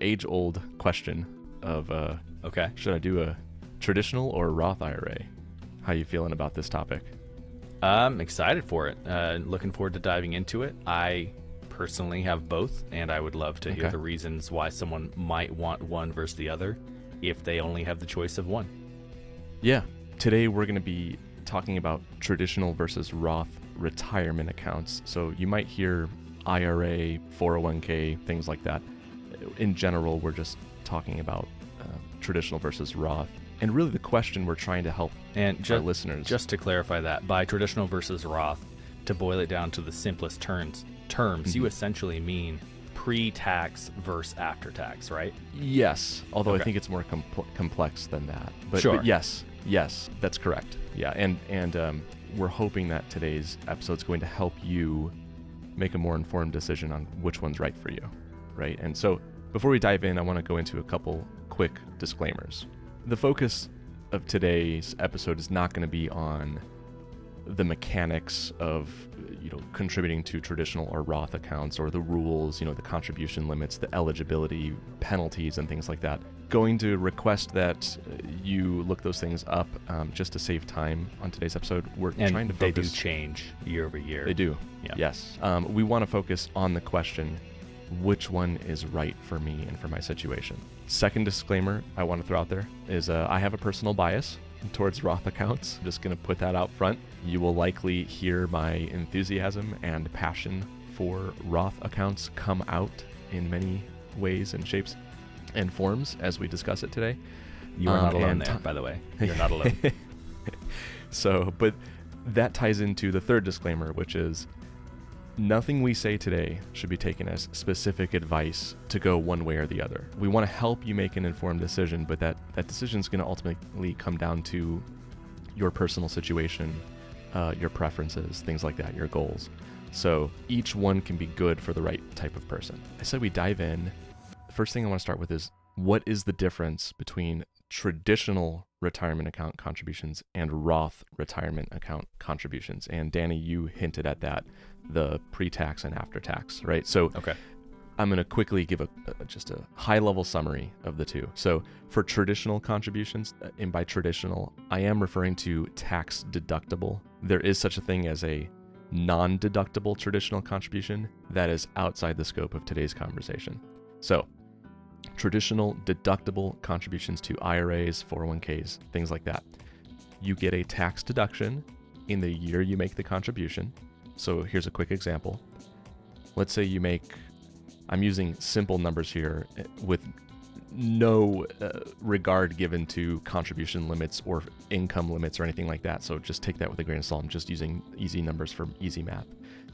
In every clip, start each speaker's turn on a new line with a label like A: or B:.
A: age-old question of
B: Okay.
A: should I do a traditional or Roth IRA? How you feeling about this topic?
B: I'm excited for it. Looking forward to diving into it. I personally have both, and I would love to hear the reasons why someone might want one versus the other if they only have the choice of one.
A: Yeah. Today we're going to be talking about traditional versus Roth retirement accounts. So you might hear IRA, 401k, things like that. In general, we're just talking about traditional versus Roth. And really the question we're trying to help our listeners.
B: Just to clarify that, by traditional versus Roth, to boil it down to the simplest terms, you essentially mean pre-tax versus after-tax, right?
A: Yes, although I think it's more complex than that. But yes, that's correct. Yeah, and we're hoping that today's episode is going to help you make a more informed decision on which one's right for you, right? And so before we dive in, I want to go into a couple quick disclaimers. The focus of today's episode is not going to be on the mechanics of, contributing to traditional or Roth accounts, or the rules, the contribution limits, the eligibility penalties, and things like that. Going to request that you look those things up just to save time on today's episode. We're trying to focus.
B: They do change year over year.
A: They do.
B: Yeah.
A: Yes. We want to focus on the question, which one is right for me and for my situation. Second disclaimer I want to throw out there is I have a personal bias towards Roth accounts. I'm just going to put that out front. You will likely hear my enthusiasm and passion for Roth accounts come out in many ways and shapes and forms as we discuss it today.
B: You are not alone there, by the way. You're not alone.
A: So, but that ties into the third disclaimer, which is nothing we say today should be taken as specific advice to go one way or the other. We want to help you make an informed decision, but that decision is going to ultimately come down to your personal situation, your preferences, things like that, your goals. So each one can be good for the right type of person. I said we dive in. The first thing I want to start with is, what is the difference between traditional retirement account contributions and Roth retirement account contributions? And Danny, you hinted at that, the pre-tax and after-tax, right? So I'm going to quickly give just a high-level summary of the two. So for traditional contributions, and by traditional, I am referring to tax deductible. There is such a thing as a non-deductible traditional contribution that is outside the scope of today's conversation. So traditional deductible contributions to IRAs, 401ks, things like that. You get a tax deduction in the year you make the contribution. So here's a quick example. Let's say you make, I'm using simple numbers here with no regard given to contribution limits or income limits or anything like that. So just take that with a grain of salt. I'm just using easy numbers for easy math.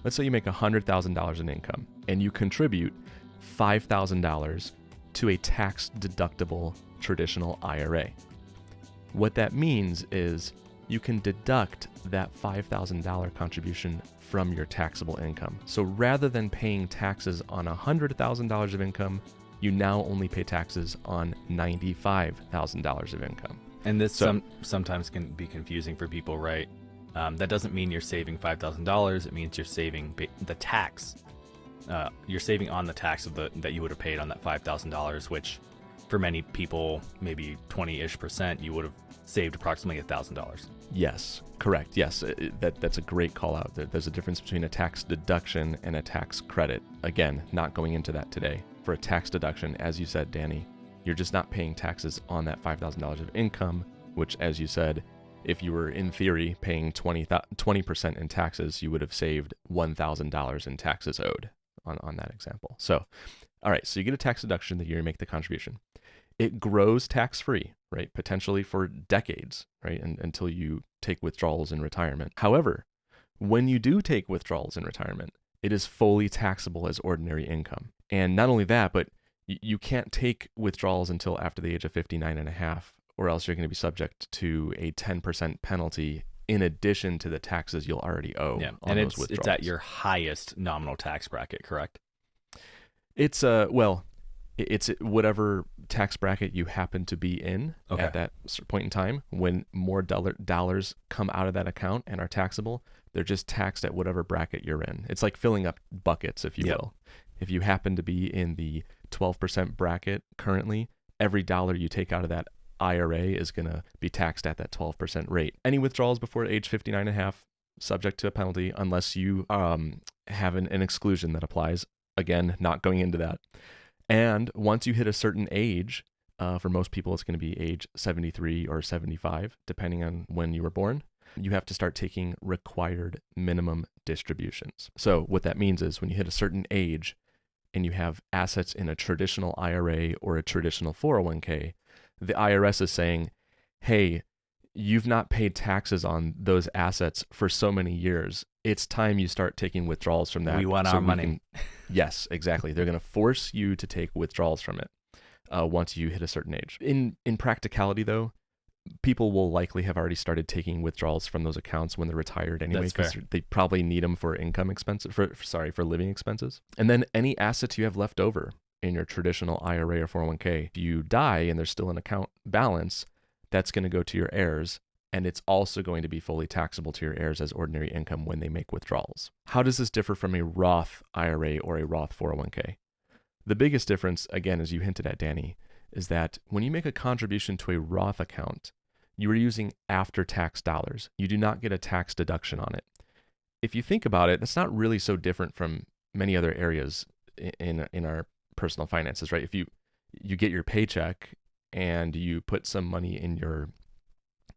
A: Let's say you make $100,000 in income and you contribute $5,000 to a tax deductible traditional IRA. What that means is you can deduct that $5,000 contribution from your taxable income. So rather than paying taxes on $100,000 of income, you now only pay taxes on $95,000 of income.
B: And this sometimes can be confusing for people, right? That doesn't mean you're saving $5,000. It means you're saving the tax. You're saving on the tax of that you would have paid on that $5,000, which for many people, maybe 20-ish%, you would have saved approximately $1,000.
A: Yes, correct. Yes, that's a great call out. There's a difference between a tax deduction and a tax credit. Again, not going into that today. For a tax deduction, as you said, Danny, you're just not paying taxes on that $5,000 of income, which, as you said, if you were in theory paying 20% in taxes, you would have saved $1,000 in taxes owed on that example. So, all right, so you get a tax deduction the year you make the contribution. It grows tax-free, right? Potentially for decades, right? Until you take withdrawals in retirement. However, when you do take withdrawals in retirement, it is fully taxable as ordinary income. And not only that, but you can't take withdrawals until after the age of 59 and a half, or else you're going to be subject to a 10% penalty in addition to the taxes you'll already owe on those withdrawals.
B: It's at your highest nominal tax bracket, correct?
A: It's it's whatever tax bracket you happen to be in at that point in time. When more dollars come out of that account and are taxable, they're just taxed at whatever bracket you're in. It's like filling up buckets, if you will. If you happen to be in the 12% bracket currently, every dollar you take out of that IRA is going to be taxed at that 12% rate. Any withdrawals before age 59 and a half, subject to a penalty unless you have an exclusion that applies. Again, not going into that. And once you hit a certain age, for most people, it's going to be age 73 or 75, depending on when you were born. You have to start taking required minimum distributions. So what that means is when you hit a certain age and you have assets in a traditional IRA or a traditional 401k, the IRS is saying, hey, you've not paid taxes on those assets for so many years. It's time you start taking withdrawals from that.
B: We want our money.
A: Yes, exactly. They're going to force you to take withdrawals from it once you hit a certain age. In practicality, though, people will likely have already started taking withdrawals from those accounts when they're retired anyway, because they probably need them for income expenses, for living expenses. And then any assets you have left over in your traditional IRA or 401k, if you die and there's still an account balance, that's going to go to your heirs, and it's also going to be fully taxable to your heirs as ordinary income when they make withdrawals. How does this differ from a Roth IRA or a Roth 401k? The biggest difference, again, as you hinted at, Danny, is that when you make a contribution to a Roth account, you are using after-tax dollars. You do not get a tax deduction on it. If you think about it, that's not really so different from many other areas in our personal finances, right? If you get your paycheck and you put some money in your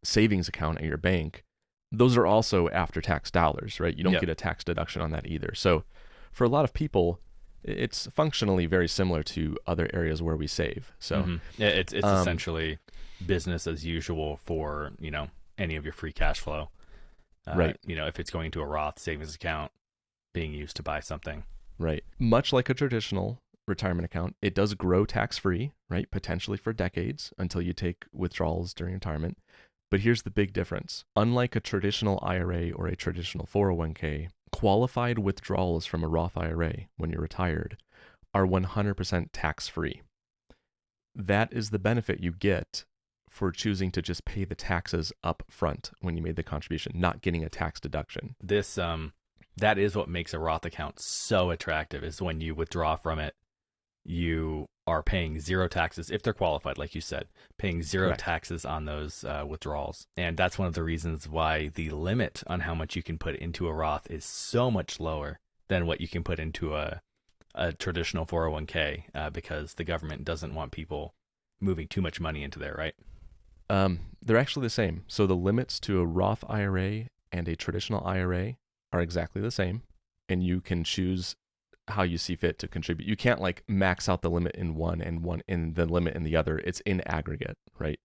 A: savings account at your bank, those are also after-tax dollars, right? You don't get a tax deduction on that either. So for a lot of people, it's functionally very similar to other areas where we save. So
B: yeah, it's essentially business as usual for, any of your free cash flow.
A: Right.
B: If it's going to a Roth savings account being used to buy something.
A: Right. Much like a traditional retirement account, it does grow tax-free, right? Potentially for decades until you take withdrawals during retirement. But here's the big difference. Unlike a traditional IRA or a traditional 401k, qualified withdrawals from a Roth IRA when you're retired are 100% tax-free. That is the benefit you get for choosing to just pay the taxes up front when you made the contribution, not getting a tax deduction.
B: That is what makes a Roth account so attractive, is when you withdraw from it, you are paying zero taxes if they're qualified, like you said, paying zero
A: Correct.
B: taxes on those withdrawals. And that's one of the reasons why the limit on how much you can put into a Roth is so much lower than what you can put into a traditional 401k, because the government doesn't want people moving too much money into there, right?
A: They're actually the same. So the limits to a Roth IRA and a traditional IRA are exactly the same, and you can choose how you see fit to contribute. You can't max out the limit in one and the limit in the other. It's in aggregate, right?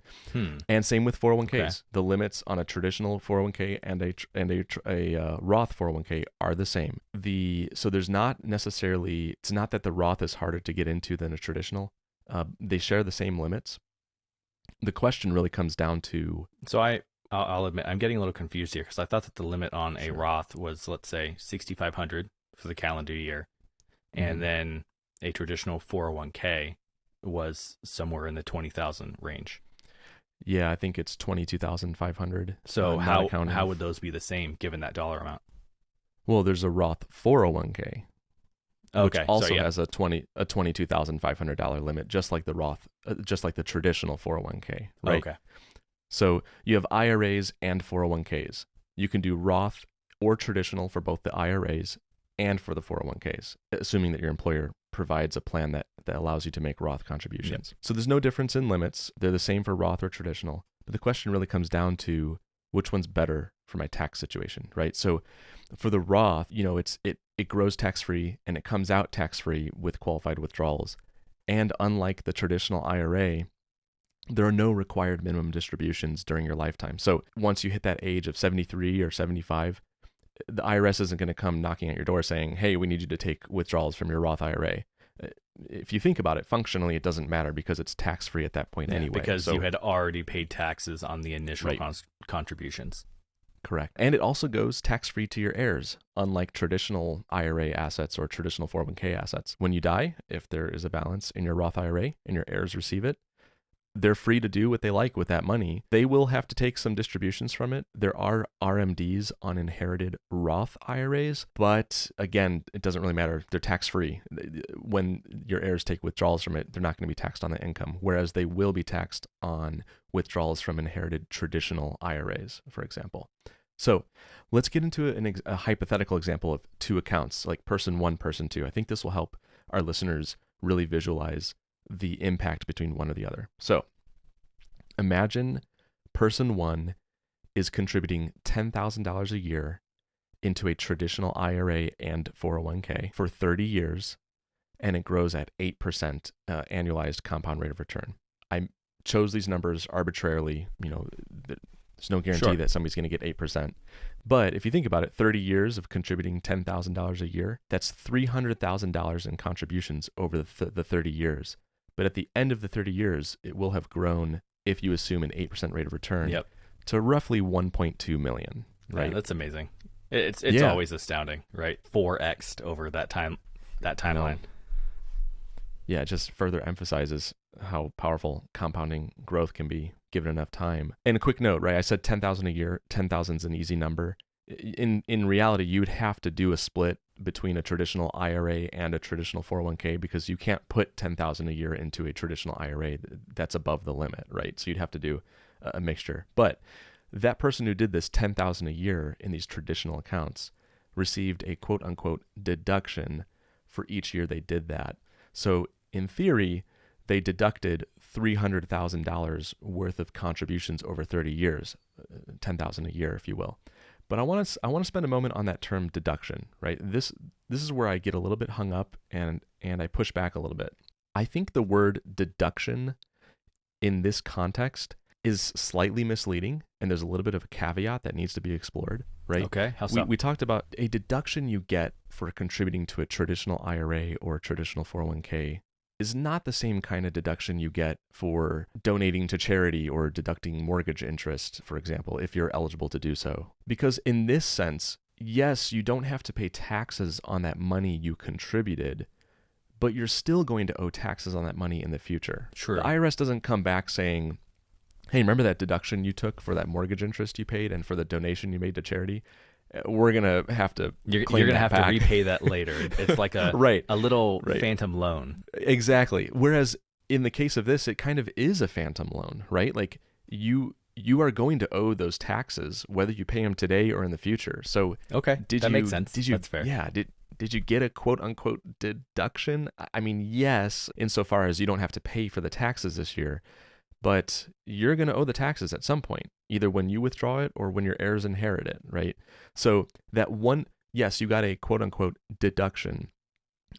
A: And same with 401ks. Okay. The limits on a traditional 401k and a Roth 401k are the same. So there's not necessarily, it's not that the Roth is harder to get into than a traditional. They share the same limits. The question really comes down to.
B: So I'll admit I'm getting a little confused here, because I thought that the limit on a Roth was, let's say, $6,500 for the calendar year. And then a traditional 401k was somewhere in the 20,000 range.
A: Yeah, I think it's 22,500.
B: So how would those be the same given that dollar amount?
A: Well, there's a Roth 401k, which also has a $22,500 limit, just like the Roth, just like the traditional 401k, right? Okay. So you have IRAs and 401ks. You can do Roth or traditional for both the IRAs and for the 401ks, assuming that your employer provides a plan that allows you to make Roth contributions. Yep. So there's no difference in limits. They're the same for Roth or traditional. But the question really comes down to which one's better for my tax situation, right? So for the Roth, it grows tax-free and it comes out tax-free with qualified withdrawals. And unlike the traditional IRA, there are no required minimum distributions during your lifetime. So once you hit that age of 73 or 75, the IRS isn't going to come knocking at your door saying, hey, we need you to take withdrawals from your Roth IRA. If you think about it, functionally, it doesn't matter because it's tax-free at that point anyway.
B: Because you had already paid taxes on the initial contributions.
A: Correct. And it also goes tax-free to your heirs, unlike traditional IRA assets or traditional 401k assets. When you die, if there is a balance in your Roth IRA and your heirs receive it, they're free to do what they like with that money. They will have to take some distributions from it. There are RMDs on inherited Roth IRAs, but again, it doesn't really matter. They're tax-free. When your heirs take withdrawals from it, they're not going to be taxed on the income, whereas they will be taxed on withdrawals from inherited traditional IRAs, for example. So let's get into a hypothetical example of two accounts, like person one, person two. I think this will help our listeners really visualize the impact between one or the other. So imagine person one is contributing $10,000 a year into a traditional IRA and 401k for 30 years, and it grows at 8% annualized compound rate of return. I chose these numbers arbitrarily. There's no guarantee that somebody's going to get 8%. But if you think about it, 30 years of contributing $10,000 a year, that's $300,000 in contributions over the 30 years. But at the end of the 30 years, it will have grown, if you assume an 8% rate of return, to roughly 1.2 million, right?
B: Yeah, that's amazing. It's always astounding, right? 4x'd over that timeline.
A: Yeah, it just further emphasizes how powerful compounding growth can be given enough time. And a quick note, right? I said 10,000 a year. 10,000 is an easy number. In reality, you would have to do a split between a traditional IRA and a traditional 401k, because you can't put 10,000 a year into a traditional IRA. That's above the limit, right? So you'd have to do a mixture. But that person who did this 10,000 a year in these traditional accounts received a quote unquote deduction for each year they did that. So in theory, they deducted $300,000 worth of contributions over 30 years, 10,000 a year, if you will. But I want to spend a moment on that term deduction, right? This is where I get a little bit hung up and I push back a little bit. I think the word deduction in this context is slightly misleading, and there's a little bit of a caveat that needs to be explored, right?
B: Okay, how so?
A: We talked about a deduction you get for contributing to a traditional IRA or a traditional 401k is not the same kind of deduction you get for donating to charity or deducting mortgage interest, for example, if you're eligible to do so. Because in this sense, yes, you don't have to pay taxes on that money you contributed, but you're still going to owe taxes on that money in the future.
B: True.
A: The IRS doesn't come back saying, hey, remember that deduction you took for that mortgage interest you paid and for the donation you made to charity? We're going to have to
B: You're going to have to repay that later. It's like a a little phantom loan.
A: Exactly. Whereas in the case of this, it kind of is a phantom loan, right? Like you are going to owe those taxes whether you pay them today or in the future. So
B: that makes sense. That's fair.
A: Yeah. Did you get a quote unquote deduction? I mean, yes, insofar as you don't have to pay for the taxes this year, but you're going to owe the taxes at some point, either when you withdraw it or when your heirs inherit it, right? So that one, yes, you got a quote unquote deduction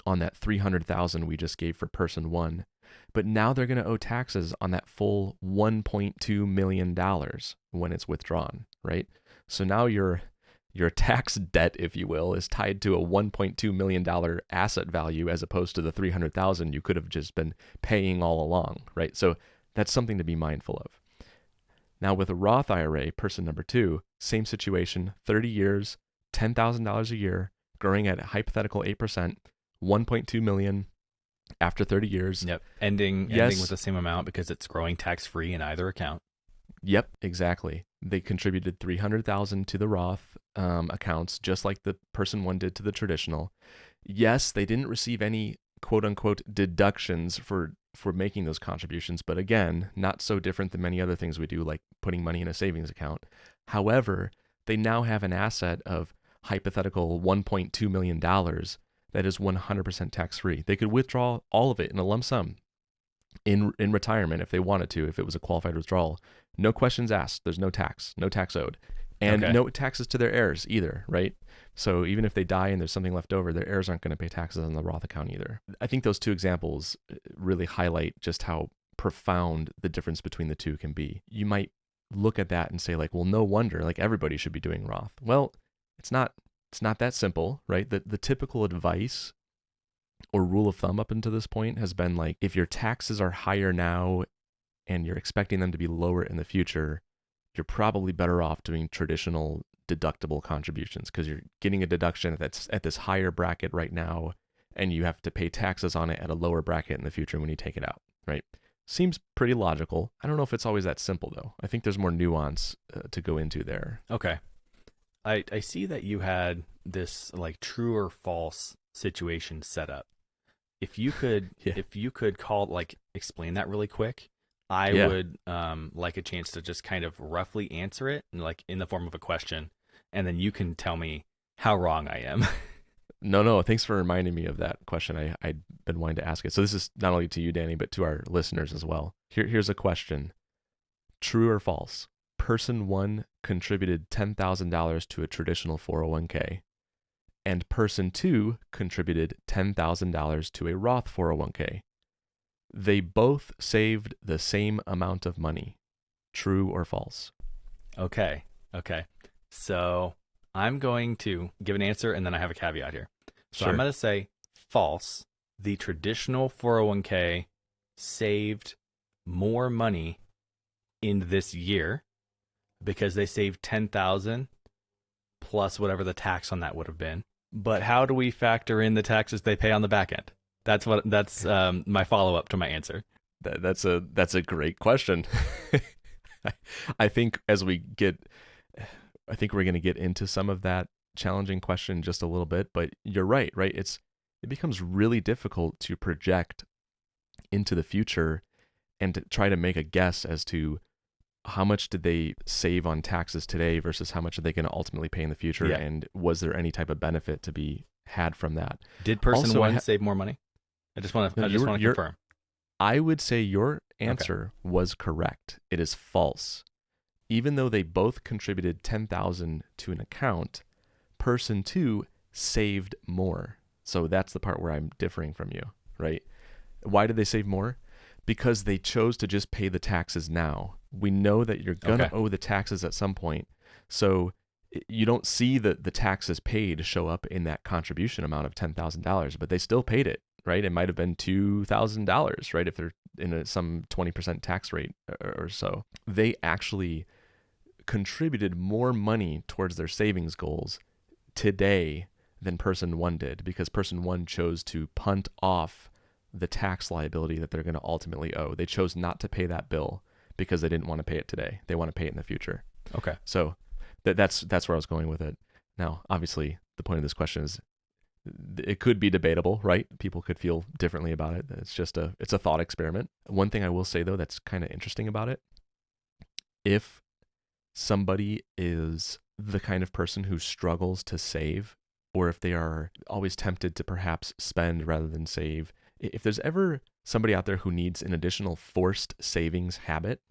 A: on that $300,000 we just gave for person one, but now they're going to owe taxes on that full $1.2 million when it's withdrawn, right? So now your tax debt, if you will, is tied to a $1.2 million asset value as opposed to the $300,000 you could have just been paying all along, right? So that's something to be mindful of. Now with a Roth IRA, person number two, same situation, 30 years, $10,000 a year, growing at a hypothetical 8%, $1.2 million after 30 years.
B: Yep. Ending with the same amount because it's growing tax-free in either account.
A: Yep, exactly. They contributed $300,000 to the Roth accounts, just like the person one did to the traditional. Yes, they didn't receive any quote unquote deductions for making those contributions, but again, not so different than many other things we do, like putting money in a savings account. However, they now have an asset of hypothetical $1.2 million that is 100% tax-free. They could withdraw all of it in a lump sum in retirement if they wanted to, if it was a qualified withdrawal. No questions asked. There's no tax owed. And no taxes to their heirs either, right? So even if they die and there's something left over, their heirs aren't going to pay taxes on the Roth account either. I think those two examples really highlight just how profound the difference between the two can be. You might look at that and say like, well, no wonder, like everybody should be doing Roth. Well, it's not that simple, right? The typical advice or rule of thumb up until this point has been like, if your taxes are higher now and you're expecting them to be lower in the future, you're probably better off doing traditional deductible contributions because you're getting a deduction that's at this higher bracket right now, and you have to pay taxes on it at a lower bracket in the future when you take it out, right? Seems pretty logical. I don't know if it's always that simple, though. I think there's more nuance to go into there.
B: Okay. I see that you had this like true or false situation set up. If you could
A: Yeah.
B: if you could call like explain that really quick, I
A: Yeah.
B: would like a chance to just kind of roughly answer it and like in the form of a question, and then you can tell me how wrong I am.
A: No. Thanks for reminding me of that question. I'd been wanting to ask it. So this is not only to you, Danny, but to our listeners as well. Here's a question. True or false? Person one contributed $10,000 to a traditional 401k, and person two contributed $10,000 to a Roth 401k. They both saved the same amount of money. True or false?
B: Okay. Okay. So I'm going to give an answer and then I have a caveat here. So I'm
A: Sure.
B: going to say false. The traditional 401k saved more money in this year because they saved 10,000 plus whatever the tax on that would have been. But how do we factor in the taxes they pay on the back end? That's my follow up to my answer.
A: That's a great question. I think I think we're going to get into some of that challenging question in just a little bit, but you're right? It becomes really difficult to project into the future and to try to make a guess as to how much did they save on taxes today versus how much are they going to ultimately pay in the future,
B: Yeah.
A: and was there any type of benefit to be had from that?
B: Did person
A: Also,
B: one save more money? I just want to confirm.
A: I would say your answer was correct. It is false. Even though they both contributed 10,000 to an account, person two saved more. So that's the part where I'm differing from you, right? Why did they save more? Because they chose to just pay the taxes now. We know that you're going to owe the taxes at some point. So you don't see the taxes paid show up in that contribution amount of $10,000, but they still paid it, right? It might have been $2,000, right? If they're in some 20% tax rate or so. They actually contributed more money towards their savings goals today than person one did, because person one chose to punt off the tax liability that they're going to ultimately owe. They chose not to pay that bill because they didn't want to pay it today. They want to pay it in the future.
B: Okay.
A: So that's where I was going with it. Now, obviously, the point of this question is it could be debatable, right? People could feel differently about it. It's a thought experiment. One thing I will say, though, that's kind of interesting about it, if somebody is the kind of person who struggles to save, or if they are always tempted to perhaps spend rather than save, if there's ever somebody out there who needs an additional forced savings habit,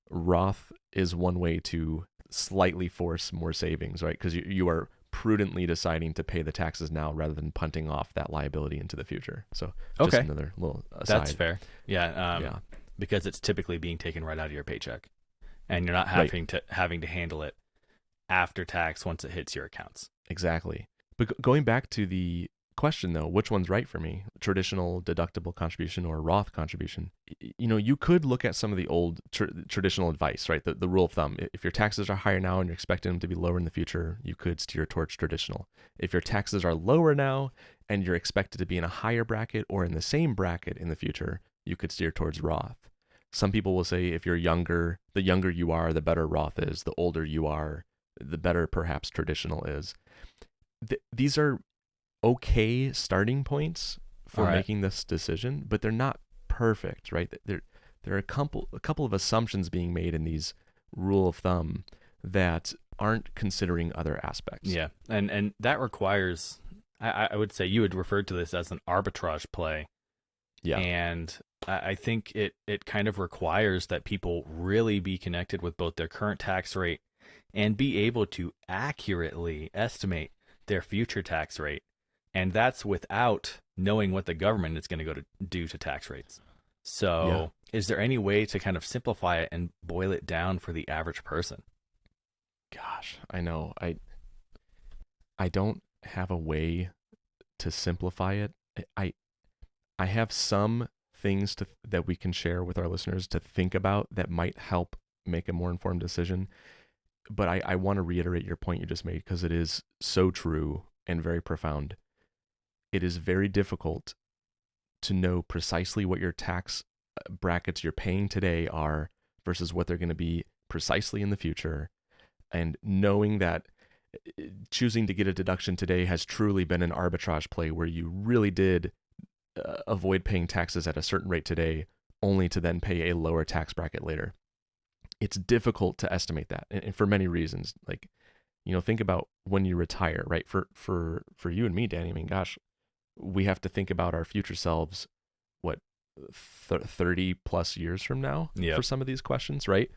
A: Roth is one way to slightly force more savings, right? Because you are prudently deciding to pay the taxes now rather than punting off that liability into the future. So just another little aside.
B: That's fair. Yeah. Because it's typically being taken right out of your paycheck, and you're not having to handle it after tax once it hits your accounts.
A: Exactly. But going back to the question, though, which one's right for me? Traditional deductible contribution or Roth contribution? You could look at some of the old traditional advice, right? The rule of thumb. If your taxes are higher now and you're expecting them to be lower in the future, you could steer towards traditional. If your taxes are lower now and you're expected to be in a higher bracket or in the same bracket in the future, you could steer towards Roth. Some people will say if you're younger, the younger you are, the better Roth is. The older you are, the better perhaps traditional is. These are okay starting points for making this decision, but they're not perfect, right? There are a couple of assumptions being made in these rule of thumb that aren't considering other aspects.
B: Yeah, and that requires, I would say you had referred to this as an arbitrage play.
A: Yeah.
B: And I think it kind of requires that people really be connected with both their current tax rate and be able to accurately estimate their future tax rate. And that's without knowing what the government is going to do to tax rates. So is there any way to kind of simplify it and boil it down for the average person?
A: Gosh, I know. I don't have a way to simplify it. I have some things that we can share with our listeners to think about that might help make a more informed decision. But I want to reiterate your point you just made, because it is so true and very profound. It is very difficult to know precisely what your tax brackets you're paying today are versus what they're going to be precisely in the future, and knowing that choosing to get a deduction today has truly been an arbitrage play where you really did avoid paying taxes at a certain rate today only to then pay a lower tax bracket later. It's difficult to estimate that, and for many reasons. Like, think about when you retire, right? For you and me, Danny, I mean, gosh, we have to think about our future selves, what, 30 plus years from now for some of these questions, right?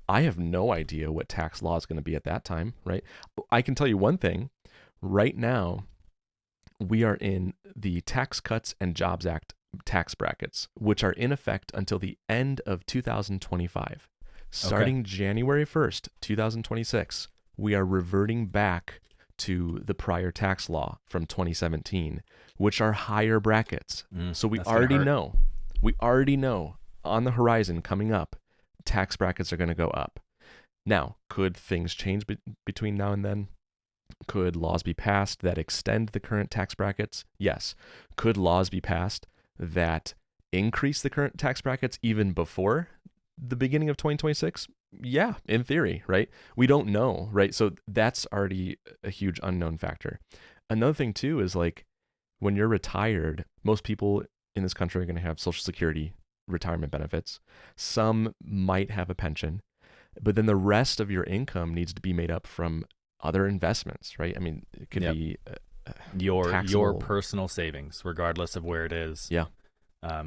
A: I have no idea what tax law is going to be at that time, right? I can tell you one thing. Right now, we are in the Tax Cuts and Jobs Act tax brackets, which are in effect until the end of 2025. Starting January 1st, 2026, we are reverting back to the prior tax law from 2017, which are higher brackets. So we already know on the horizon coming up, tax brackets are going to go up. Now, could things change between now and then? Could laws be passed that extend the current tax brackets? Yes. Could laws be passed that increase the current tax brackets even before the beginning of 2026? Yeah, in theory, right? We don't know, right? So that's already a huge unknown factor. Another thing too is, like, when you're retired, most people in this country are going to have Social Security retirement benefits. Some might have a pension, but then the rest of your income needs to be made up from other investments, right? I mean, it could be
B: your personal savings, regardless of where it is.
A: Yeah.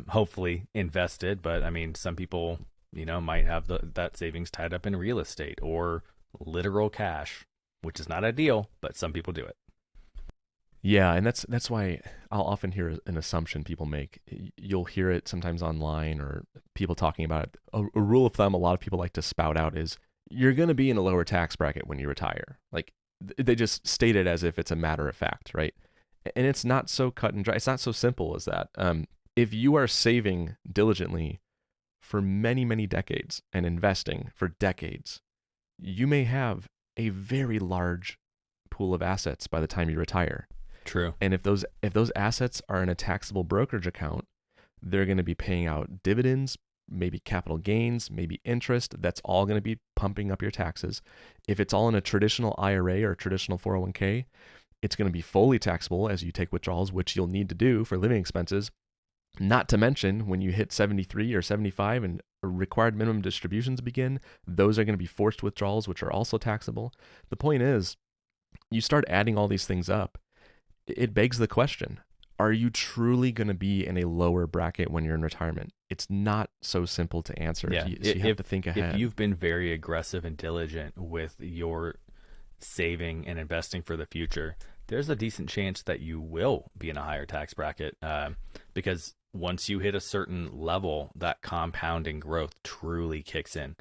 B: Hopefully invested, but I mean, some people, might have that savings tied up in real estate or literal cash, which is not ideal, but some people do it.
A: Yeah, and that's why I'll often hear an assumption people make. You'll hear it sometimes online or people talking about it. A rule of thumb a lot of people like to spout out is you're going to be in a lower tax bracket when you retire. Like, they just state it as if it's a matter of fact, right? And it's not so cut and dry. It's not so simple as that. If you are saving diligently for many, many decades and investing for decades, you may have a very large pool of assets by the time you retire.
B: True.
A: And if those assets are in a taxable brokerage account, they're going to be paying out dividends, maybe capital gains, maybe interest. That's all going to be pumping up your taxes. If it's all in a traditional IRA or traditional 401k, it's going to be fully taxable as you take withdrawals, which you'll need to do for living expenses. Not to mention, when you hit 73 or 75 and required minimum distributions begin, those are going to be forced withdrawals, which are also taxable. The point is, you start adding all these things up, it begs the question, are you truly going to be in a lower bracket when you're in retirement? It's not so simple to answer.
B: Yeah.
A: So you have to think ahead.
B: If you've been very aggressive and diligent with your saving and investing for the future, there's a decent chance that you will be in a higher tax bracket, because once you hit a certain level, that compounding growth truly kicks in.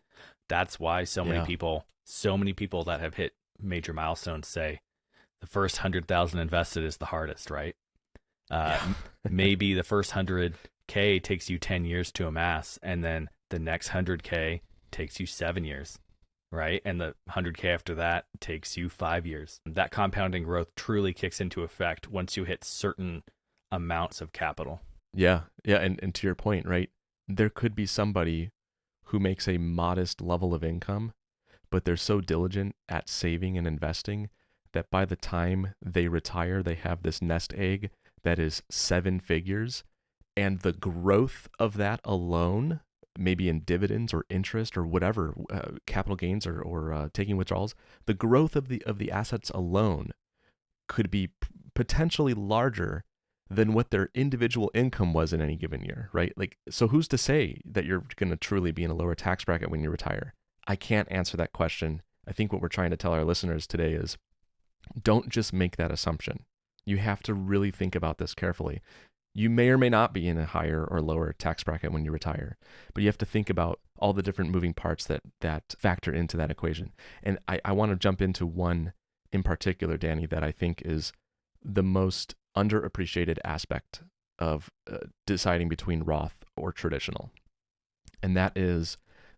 B: That's why so many people that have hit major milestones say the first 100,000 invested is the hardest, right? Maybe the first 100K takes you 10 years to amass, and then the next 100K takes you 7 years, right? And the 100K after that takes you 5 years. That compounding growth truly kicks into effect once you hit certain amounts of capital.
A: Yeah. And to your point, right? There could be somebody who makes a modest level of income, but they're so diligent at saving and investing that by the time they retire, they have this nest egg that is 7 figures. And the growth of that alone, maybe in dividends or interest or whatever, capital gains or taking withdrawals, the growth of the assets alone could be potentially larger than what their individual income was in any given year, right? Like, so who's to say that you're going to truly be in a lower tax bracket when you retire? I can't answer that question. I think what we're trying to tell our listeners today is, don't just make that assumption. You have to really think about this carefully. You may or may not be in a higher or lower tax bracket when you retire, but you have to think about all the different moving parts that factor into that equation. And I want to jump into one in particular, Danny, that I think is the most underappreciated aspect of deciding between Roth or traditional. And that is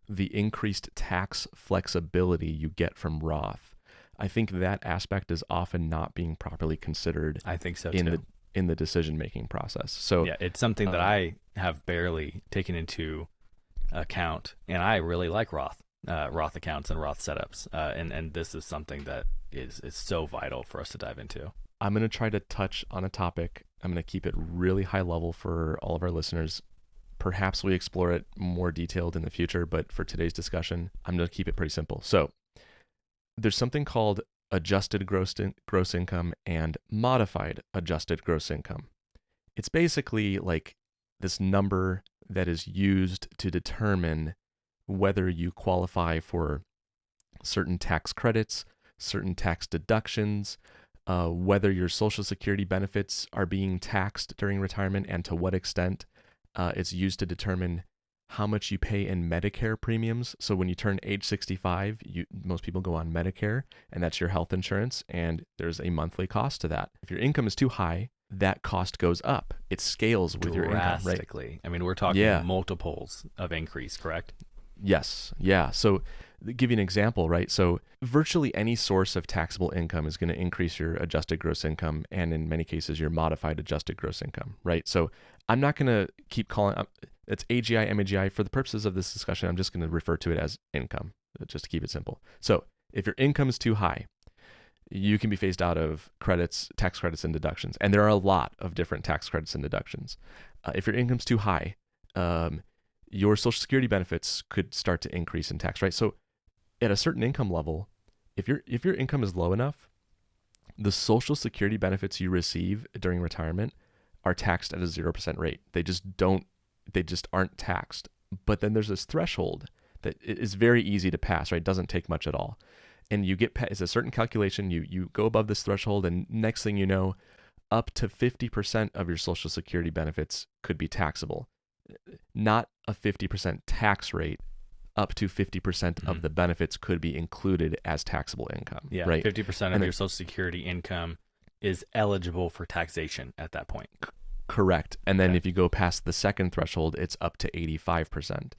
A: the increased tax flexibility you get from Roth. I think that aspect is often not being properly considered.
B: I think so too.
A: in the decision-making process. So
B: yeah, it's something that I have barely taken into account, and I really like Roth accounts and Roth setups, and this is something that is so vital for us to dive into.
A: I'm going to try to touch on a topic. I'm going to keep it really high level for all of our listeners. Perhaps we explore it more detailed in the future, but for today's discussion, I'm going to keep it pretty simple. So there's something called adjusted gross income and modified adjusted gross income. It's basically like this number that is used to determine whether you qualify for certain tax credits, certain tax deductions, whether your Social Security benefits are being taxed during retirement, and to what extent. It's used to determine how much you pay in Medicare premiums. So when you turn age 65, most people go on Medicare, and that's your health insurance, and there's a monthly cost to that. If your income is too high, that cost goes up. It scales with your income, right?
B: Drastically. I mean, we're talking multiples of increase, correct?
A: Yes. Yeah. So give you an example, right? So virtually any source of taxable income is going to increase your adjusted gross income, and in many cases, your modified adjusted gross income, right? So I'm not going to keep calling it's AGI, MAGI. For the purposes of this discussion, I'm just going to refer to it as income, just to keep it simple. So if your income is too high, you can be phased out of credits, tax credits, and deductions. And there are a lot of different tax credits and deductions. If your income's too high, your Social Security benefits could start to increase in tax, right? So at a certain income level, if your income is low enough, the Social Security benefits you receive during retirement are taxed at a 0% rate. They just aren't taxed. But then there's this threshold that is very easy to pass, right? It doesn't take much at all. And you get, it's a certain calculation, you go above this threshold, and next thing you know, up to 50% of your Social Security benefits could be taxable. Not a 50% tax rate, up to 50% of the benefits could be included as taxable income.
B: Yeah,
A: right?
B: 50% of your Social Security income is eligible for taxation at that point.
A: Correct. And then if you go past the second threshold, it's up to 85%.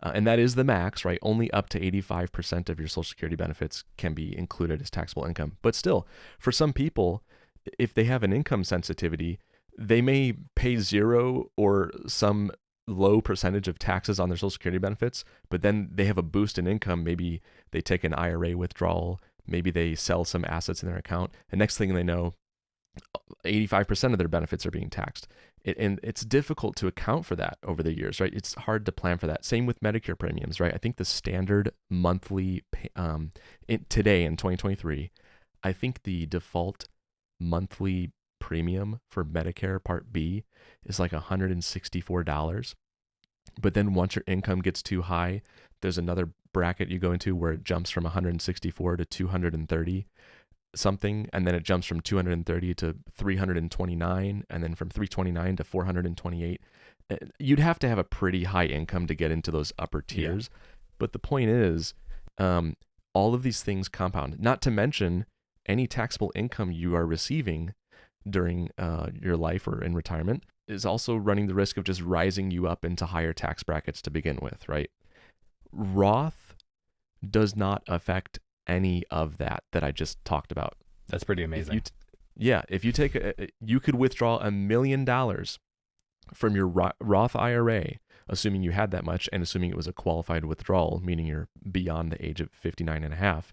A: And that is the max, right? Only up to 85% of your Social Security benefits can be included as taxable income. But still, for some people, if they have an income sensitivity, they may pay zero or some low percentage of taxes on their Social Security benefits, but then they have a boost in income. Maybe they take an IRA withdrawal, maybe they sell some assets in their account, and next thing they know, 85% of their benefits are being taxed. And it's difficult to account for that over the years, right? It's hard to plan for that. Same with Medicare premiums, right? I think the standard monthly, today in 2023, I think the default monthly premium for Medicare Part B is like $164. But then once your income gets too high, there's another bracket you go into where it jumps from 164 to 230 something, and then it jumps from 230 to 329, and then from 329 to 428. You'd have to have a pretty high income to get into those upper tiers. Yeah. But the point is, all of these things compound, not to mention any taxable income you are receiving during your life or in retirement is also running the risk of just rising you up into higher tax brackets to begin with, right? Roth does not affect any of that I just talked about.
B: That's pretty amazing.
A: If you take you could withdraw $1 million from your Roth IRA, assuming you had that much and assuming it was a qualified withdrawal, meaning you're beyond the age of 59 and a half.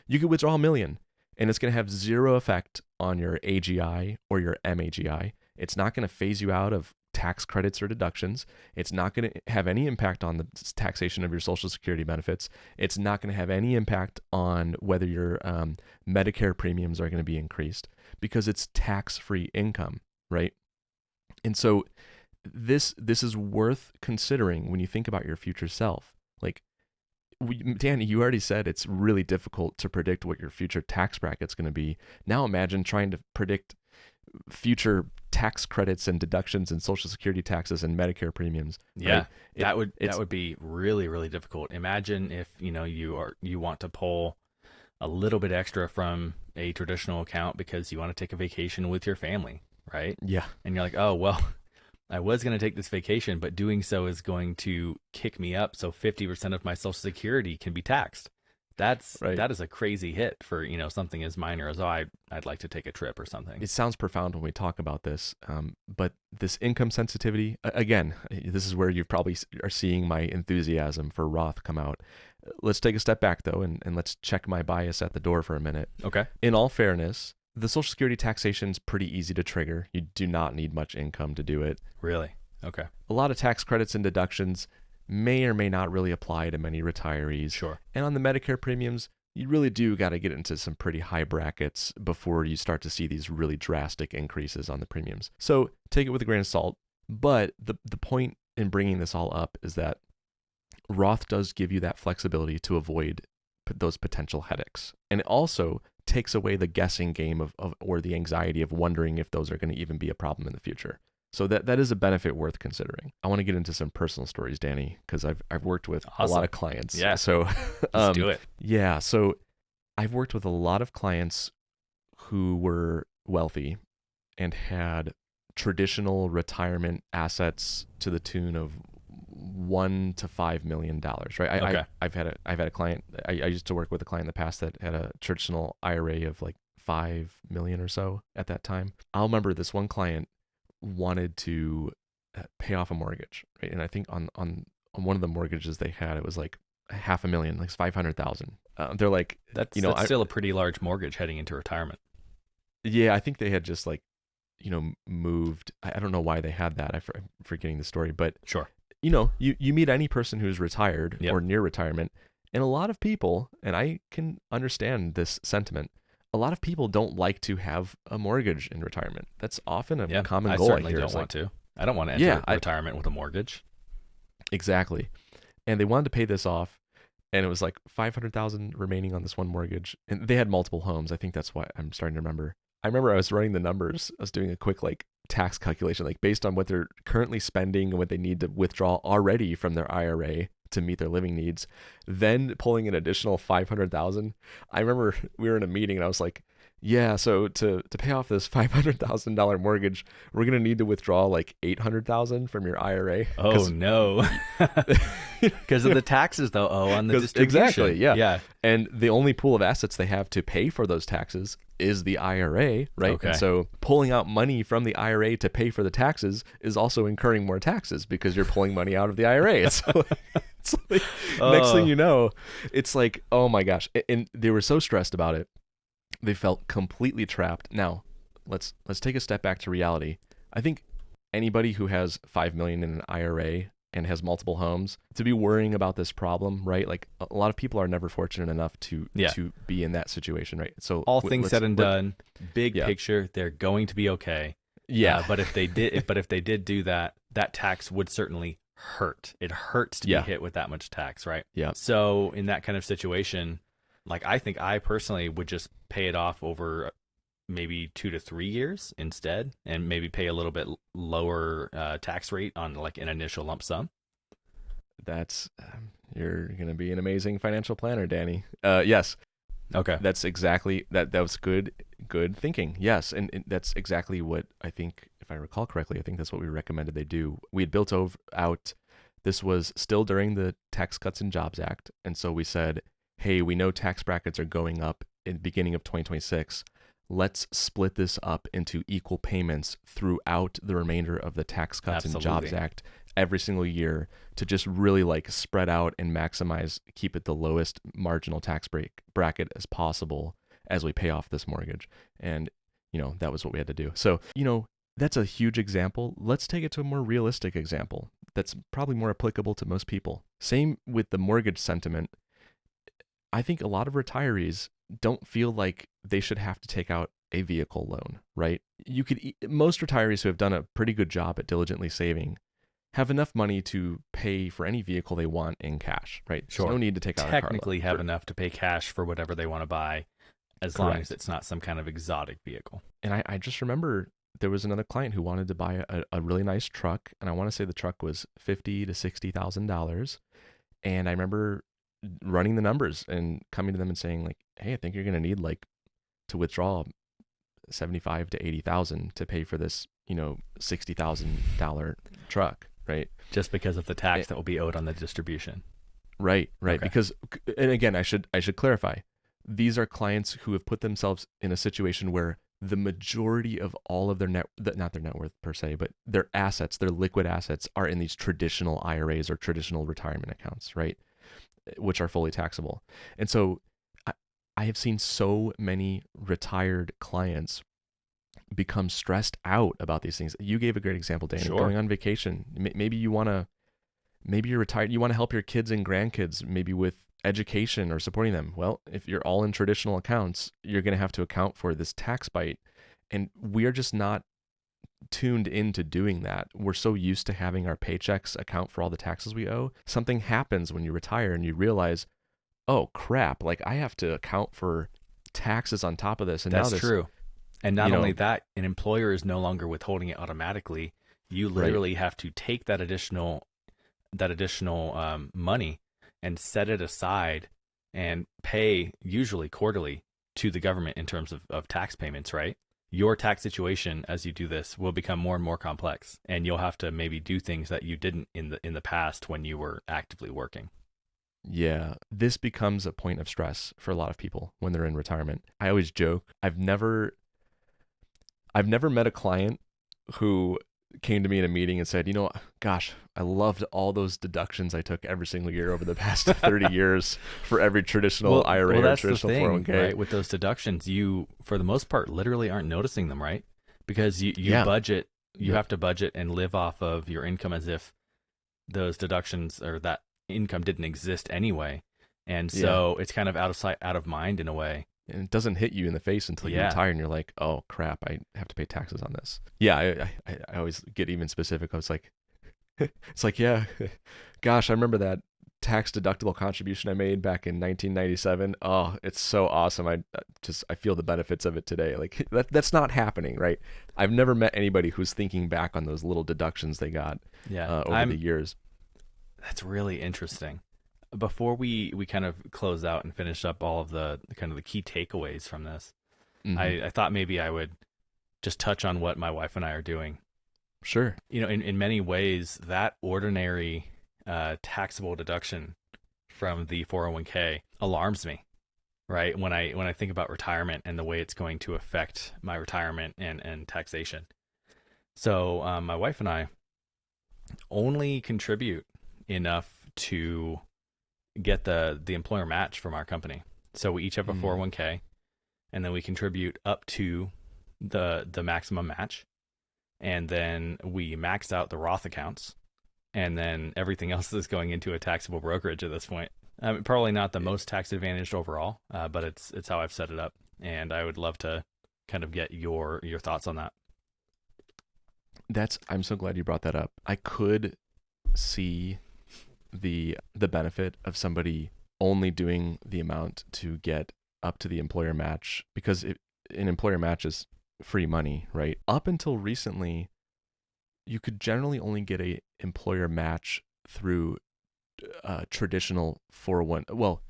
A: You could withdraw $1 million, and it's going to have zero effect on your AGI or your MAGI. It's not going to phase you out of tax credits or deductions. It's not going to have any impact on the taxation of your Social Security benefits. It's not going to have any impact on whether your Medicare premiums are going to be increased, because it's tax-free income, right? And so this is worth considering when you think about your future self. Like, Danny, you already said it's really difficult to predict what your future tax bracket's going to be. Now imagine trying to predict future tax credits and deductions and Social Security taxes and Medicare premiums.
B: Yeah, right? that would be really, really difficult. Imagine if you want to pull a little bit extra from a traditional account because you want to take a vacation with your family, right?
A: Yeah.
B: And you're like, oh, well, I was going to take this vacation, but doing so is going to kick me up. So 50% of my Social Security can be taxed.
A: Right.
B: That is a crazy hit for, something as minor as, I'd like to take a trip or something.
A: It sounds profound when we talk about this, but this income sensitivity, again, this is where you probably are seeing my enthusiasm for Roth come out. Let's take a step back, though, and let's check my bias at the door for a minute.
B: Okay.
A: In all fairness, the Social Security taxation is pretty easy to trigger. You do not need much income to do it.
B: Really? Okay.
A: A lot of tax credits and deductions may or may not really apply to many retirees.
B: Sure.
A: And on the Medicare premiums, you really do got to get into some pretty high brackets before you start to see these really drastic increases on the premiums. So take it with a grain of salt. But the point in bringing this all up is that Roth does give you that flexibility to avoid those potential headaches. And it also takes away the guessing game of or the anxiety of wondering if those are going to even be a problem in the future. So that is a benefit worth considering. I want to get into some personal stories, Danny, because I've worked with a lot of clients.
B: Yeah.
A: So
B: let's do it.
A: Yeah. So I've worked with a lot of clients who were wealthy and had traditional retirement assets to the tune of $1 to $5 million. Right.
B: Okay.
A: I've had a client. I used to work with a client in the past that had a traditional IRA of like 5 million or so at that time. I'll remember this one client wanted to pay off a mortgage, right? And I think on one of the mortgages they had, it was like $500,000, like 500,000. They're like,
B: that's still a pretty large mortgage heading into retirement.
A: Yeah, I think they had just like, moved. I don't know why they had that. I'm forgetting the story, but
B: sure.
A: You meet any person who's retired
B: Yep.
A: or near retirement, and a lot of people, and I can understand this sentiment, a lot of people don't like to have a mortgage in retirement. That's often a common goal.
B: I certainly don't want to. I don't want to enter retirement with a mortgage.
A: Exactly. And they wanted to pay this off, and it was like 500,000 remaining on this one mortgage. And they had multiple homes. I think that's why I'm starting to remember. I remember I was running the numbers. I was doing a quick tax calculation, based on what they're currently spending and what they need to withdraw already from their IRA to meet their living needs, then pulling an additional 500,000. I remember we were in a meeting and I was like, yeah, so to pay off this $500,000 mortgage, we're going to need to withdraw like 800,000 from your IRA.
B: Oh no. Because of the taxes though, on the distribution.
A: Exactly, yeah.
B: Yeah.
A: And the only pool of assets they have to pay for those taxes is the IRA, right?
B: Okay.
A: And so pulling out money from the IRA to pay for the taxes is also incurring more taxes because you're pulling money out of the IRA. Next thing you know, it's like, oh my gosh. And they were so stressed about it. They felt completely trapped. Now, let's take a step back to reality. I think anybody who has 5 million in an IRA and has multiple homes to be worrying about this problem, right? Like a lot of people are never fortunate enough to be in that situation, right? So
B: all things said and done, big picture, they're going to be okay.
A: Yeah.
B: But if they did do that, that tax would certainly hurt. It hurts to be hit with that much tax, right?
A: Yeah.
B: So in that kind of situation, I think I personally would just pay it off over maybe 2 to 3 years instead, and maybe pay a little bit lower tax rate on an initial lump sum.
A: That's you're gonna be an amazing financial planner, Danny. Yes.
B: Okay.
A: That's exactly that. That was good thinking. Yes, and that's exactly what I think. If I recall correctly, I think that's what we recommended they do. We had built out. This was still during the Tax Cuts and Jobs Act, and so we said, hey, we know tax brackets are going up in the beginning of 2026. Let's split this up into equal payments throughout the remainder of the Tax Cuts and Jobs Act every single year to just really spread out and maximize, keep it the lowest marginal tax bracket as possible as we pay off this mortgage. And, that was what we had to do. So, that's a huge example. Let's take it to a more realistic example that's probably more applicable to most people. Same with the mortgage sentiment. I think a lot of retirees don't feel like they should have to take out a vehicle loan, right? Most retirees who have done a pretty good job at diligently saving have enough money to pay for any vehicle they want in cash, right?
B: Sure.
A: There's no need to take out a car loan.
B: Technically have enough to pay cash for whatever they want to buy, as long as it's not some kind of exotic vehicle.
A: And I just remember there was another client who wanted to buy a really nice truck, and I want to say the truck was $50,000 to $60,000. And I remember running the numbers and coming to them and saying hey, I think you're going to need to withdraw $75,000 to $80,000 to pay for this, $60,000 truck, right?
B: Just because of the tax that will be owed on the distribution.
A: Right.
B: Okay.
A: Because, and again, I should clarify. These are clients who have put themselves in a situation where the majority of all of their not their net worth per se, but their assets, their liquid assets, are in these traditional IRAs or traditional retirement accounts, right? Which are fully taxable. And so I, I have seen so many retired clients become stressed out about these things. You gave a great example, Danny,
B: Sure.
A: going on vacation. Maybe you want to, maybe you're retired, you want to help your kids and grandkids maybe with education or supporting them. Well, if you're all in traditional accounts, you're going to have to account for this tax bite. And we're just not tuned into doing that. We're so used to having our paychecks account for all the taxes we owe. Something happens when you retire and you realize, oh crap, like I have to account for taxes on top of this. And now
B: That's
A: this,
B: true. And not
A: you
B: only
A: know,
B: that, an employer is no longer withholding it automatically. You
A: right.
B: literally have to take that additional money and set it aside and pay, usually quarterly, to the government in terms of tax payments, right? Your tax situation as you do this will become more and more complex, and you'll have to maybe do things that you didn't in the past when you were actively working.
A: Yeah, this becomes a point of stress for a lot of people when they're in retirement. I always joke, I've never met a client who came to me in a meeting and said, gosh, I loved all those deductions I took every single year over the past 30 years for every traditional IRA or
B: that's
A: traditional
B: the thing,
A: 401k.
B: right? With those deductions, you, for the most part, literally aren't noticing them, right? Because you
A: Yeah.
B: budget, you
A: Yep.
B: have to budget and live off of your income as if those deductions or that income didn't exist anyway. And so it's kind of out of sight, out of mind in a way.
A: And it doesn't hit you in the face until you retire and you're like, oh crap, I have to pay taxes on this. Yeah, I always get even specific. I was like, it's like, yeah, gosh, I remember that tax deductible contribution I made back in 1997. Oh, it's so awesome. I feel the benefits of it today. Like that's not happening, right? I've never met anybody who's thinking back on those little deductions they got over the years.
B: That's really interesting. Before we kind of close out and finish up all of the kind of the key takeaways from this, I thought maybe I would just touch on what my wife and I are doing.
A: Sure.
B: In many ways, that ordinary taxable deduction from the 401k alarms me, right? When I think about retirement and the way it's going to affect my retirement and taxation. So my wife and I only contribute enough to get the employer match from our company. So we each have a 401k, and then we contribute up to the maximum match, and then we max out the Roth accounts, and then everything else is going into a taxable brokerage at this point. Probably not the most tax advantaged overall, but it's how I've set it up, and I would love to kind of get your thoughts on that.
A: I'm so glad you brought that up. I could see the benefit of somebody only doing the amount to get up to the employer match, because an employer match is free money, right? Up until recently, you could generally only get a employer match through traditional 401. Well,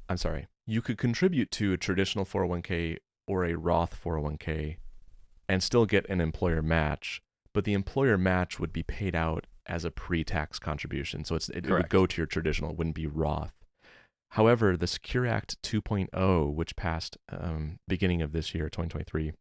A: I'm sorry. You could contribute to a traditional 401k or a Roth 401k and still get an employer match, but the employer match would be paid out as a pre-tax contribution. So it would go to your traditional, it wouldn't be Roth. However, the Secure Act 2.0, which passed beginning of this year, 2023,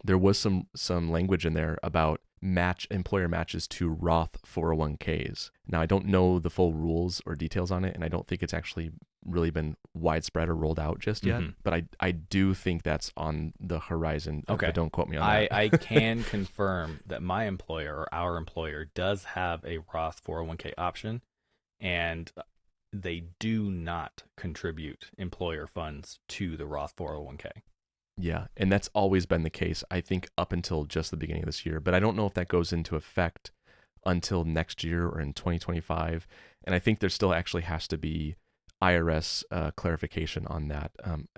A: there was some language in there about employer matches to Roth 401ks. Now, I don't know the full rules or details on it, and I don't think it's actually really been widespread or rolled out just yet, but I do think that's on the horizon.
B: Okay.
A: But don't quote me on that.
B: I can confirm that my employer or our employer does have a Roth 401k option, and they do not contribute employer funds to the Roth 401k.
A: Yeah, and that's always been the case, I think, up until just the beginning of this year. But I don't know if that goes into effect until next year or in 2025. And I think there still actually has to be IRS clarification on that.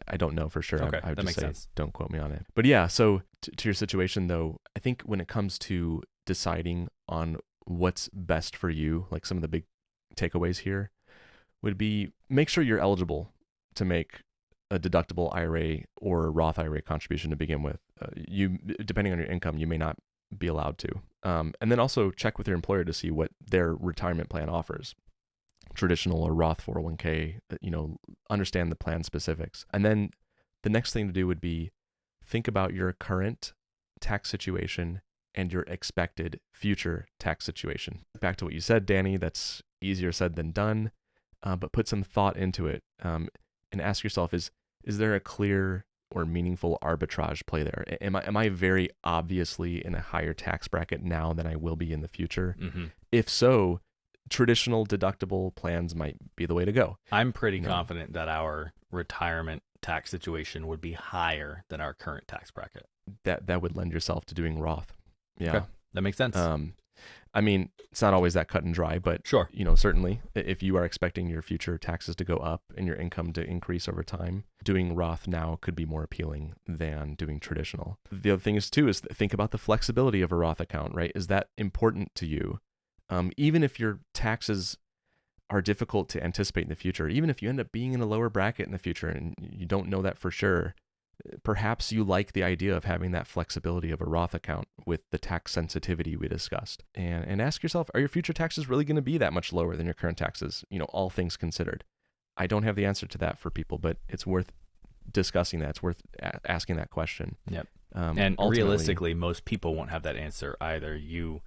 A: I don't know for sure.
B: Okay,
A: I would
B: that
A: just
B: makes
A: say,
B: sense.
A: don't quote me on it. But yeah, so to your situation, though, I think when it comes to deciding on what's best for you, like some of the big takeaways here would be make sure you're eligible to make a deductible IRA or a Roth IRA contribution to begin with. You, depending on your income, you may not be allowed to. And then also check with your employer to see what their retirement plan offers. traditional or Roth 401k, understand the plan specifics. And then the next thing to do would be think about your current tax situation and your expected future tax situation. Back to what you said, Danny, that's easier said than done, but put some thought into it, and ask yourself, is there a clear or meaningful arbitrage play there? Am I very obviously in a higher tax bracket now than I will be in the future?
B: Mm-hmm.
A: If so, traditional deductible plans might be the way to go.
B: I'm pretty confident that our retirement tax situation would be higher than our current tax bracket.
A: That would lend yourself to doing Roth. Yeah.
B: Okay. That makes sense.
A: I mean, it's not always that cut and dry, but
B: sure.
A: Certainly if you are expecting your future taxes to go up and your income to increase over time, doing Roth now could be more appealing than doing traditional. The other thing is think about the flexibility of a Roth account, right? Is that important to you? Even if your taxes are difficult to anticipate in the future, even if you end up being in a lower bracket in the future and you don't know that for sure, perhaps you like the idea of having that flexibility of a Roth account with the tax sensitivity we discussed. And ask yourself, are your future taxes really going to be that much lower than your current taxes, all things considered? I don't have the answer to that for people, but it's worth discussing that. It's worth asking that question.
B: Yep. And realistically, most people won't have that answer either. You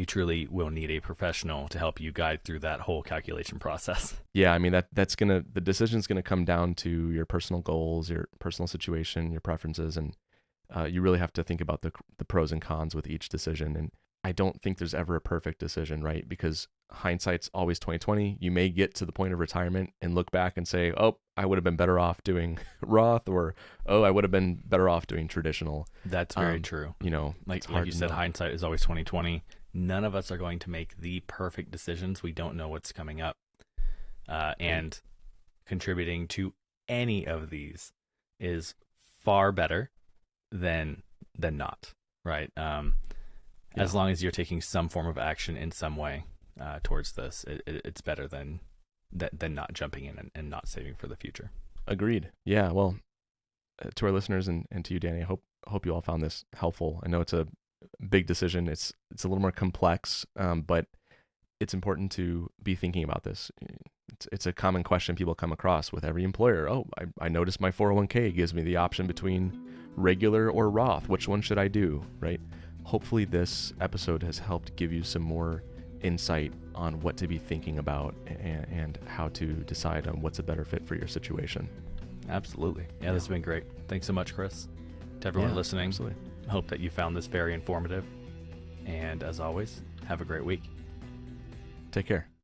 B: truly will need a professional to help you guide through that whole calculation process.
A: Yeah, I mean the decision's gonna come down to your personal goals, your personal situation, your preferences, and you really have to think about the pros and cons with each decision. And I don't think there's ever a perfect decision, right? Because hindsight's always 20/20. You may get to the point of retirement and look back and say, "Oh, I would have been better off doing Roth," or "Oh, I would have been better off doing traditional."
B: That's very true. Like you said, hindsight is always 20/20. None of us are going to make the perfect decisions. We don't know what's coming up. And contributing to any of these is far better than not, right? As long as you're taking some form of action in some way towards this, it's better than not jumping in and not saving for the future.
A: Agreed. Yeah. Well, to our listeners and to you, Danny, I hope you all found this helpful. I know it's a big decision. It's a little more complex, but it's important to be thinking about this. It's a common question people come across with every employer. Oh, I noticed my 401k gives me the option between regular or Roth. Which one should I do? Right? Hopefully this episode has helped give you some more insight on what to be thinking about and how to decide on what's a better fit for your situation.
B: Absolutely. Yeah, this has been great. Thanks so much, Chris. To everyone listening, absolutely. Hope that you found this very informative. And as always, have a great week.
A: Take care.